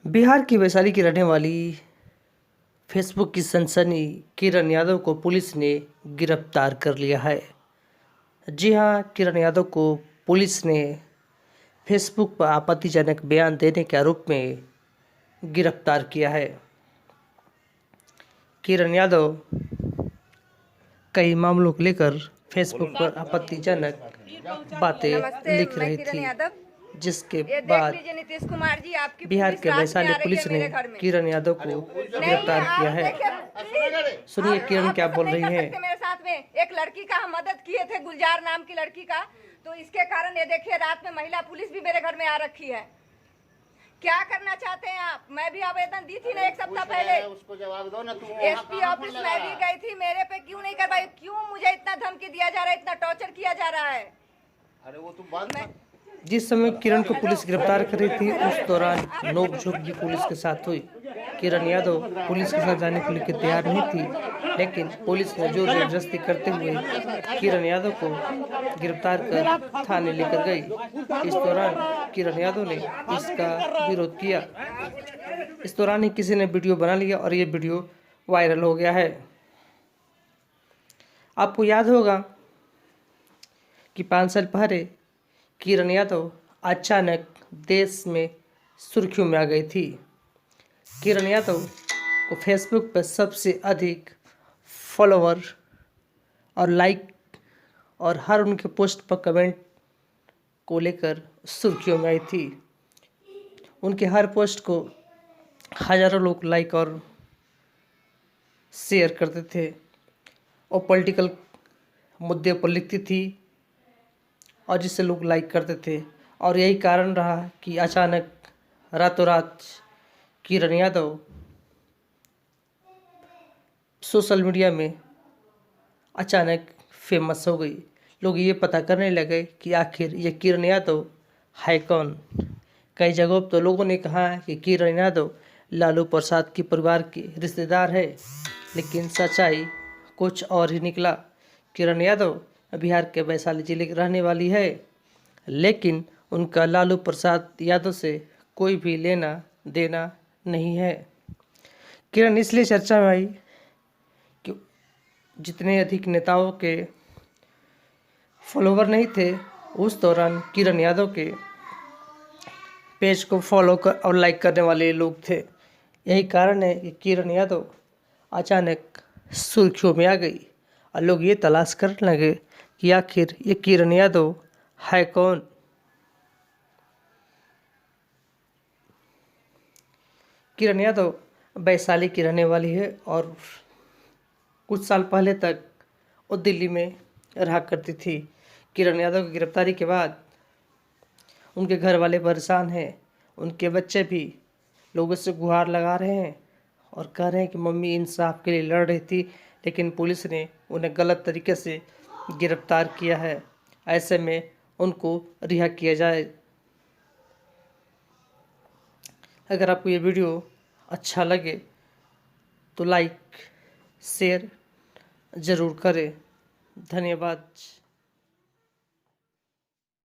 बिहार की वैशाली की रहने वाली फेसबुक की सनसनी किरण यादव को पुलिस ने गिरफ्तार कर लिया है। जी हां, किरण यादव को पुलिस ने फेसबुक पर आपत्तिजनक बयान देने के आरोप में गिरफ्तार किया है। किरण यादव कई मामलों को लेकर फेसबुक पर आपत्तिजनक बातें लिख रही थी, जिसके बाद नीतीश कुमार जी आपकी बिहार के रात में वैशाली आ रही पुलिस है ने मेरे घर में। किरण यादव को गिरफ्तार किया है। सुनिए किरण क्या बोल रही हैं। मेरे साथ में एक लड़की का हम मदद किए थे, गुलजार नाम की लड़की का, तो इसके कारण ये देखिए रात में महिला पुलिस भी मेरे घर में आ रखी है। क्या करना चाहते हैं आप? मैं भी आवेदन दी थी ना एक सप्ताह पहले, उसको जवाब दो ना। तुम एसपी ऑफिस में भी गई थी, मेरे पे क्यों नहीं करवाई? क्यों मुझे इतना धमकी दिया जा रहा है, इतना टॉर्चर किया जा रहा है? अरे वो तुम बात जिस समय किरण को पुलिस गिरफ्तार कर रही थी, उस दौरान नोकझोंक भी पुलिस के साथ हुई। किरण यादव पुलिस के साथ जाने के लिए तैयार नहीं थी, लेकिन पुलिस ने जोर जबरदस्ती करते हुए किरण यादव को गिरफ्तार कर थाने लेकर गई। इस दौरान किरण यादव ने इसका विरोध किया। इस दौरान ही किसी ने वीडियो बना लिया और ये वीडियो वायरल हो गया है। आपको याद होगा कि 5 साल पहले किरण यादव अचानक देश में सुर्खियों में आ गई थी। किरण यादव को फेसबुक पर सबसे अधिक फॉलोवर और लाइक और हर उनके पोस्ट पर कमेंट को लेकर सुर्खियों में आई थी। उनके हर पोस्ट को हजारों लोग लाइक और शेयर करते थे और पॉलिटिकल मुद्दे पर लिखती थी और जिससे लोग लाइक करते थे। और यही कारण रहा कि अचानक रातों रात किरण यादव सोशल मीडिया में अचानक फेमस हो गई। लोग ये पता करने लगे कि आखिर ये किरण यादव है कौन। कई जगहों पर तो लोगों ने कहा कि किरण यादव लालू प्रसाद के परिवार के रिश्तेदार है, लेकिन सच्चाई कुछ और ही निकला। किरण यादव बिहार के वैशाली जिले की रहने वाली है, लेकिन उनका लालू प्रसाद यादव से कोई भी लेना देना नहीं है। किरण इसलिए चर्चा में आई कि जितने अधिक नेताओं के फॉलोवर नहीं थे, उस दौरान किरण यादव के पेज को फॉलो कर और लाइक करने वाले लोग थे। यही कारण है कि किरण यादव अचानक सुर्खियों में आ गई और लोग ये तलाश करने लगे कि आखिर ये किरण यादव है कौन। किरण यादव वैशाली की रहने वाली है और कुछ साल पहले तक वो दिल्ली में रहा करती थी। किरण यादव की गिरफ्तारी के बाद उनके घर वाले परेशान हैं। उनके बच्चे भी लोगों से गुहार लगा रहे हैं और कह रहे हैं कि मम्मी इंसाफ के लिए लड़ रही थी, लेकिन पुलिस ने उन्हें गलत तरीके से गिरफ्तार किया है। ऐसे में उनको रिहा किया जाए। अगर आपको ये वीडियो अच्छा लगे तो लाइक शेयर ज़रूर करें। धन्यवाद।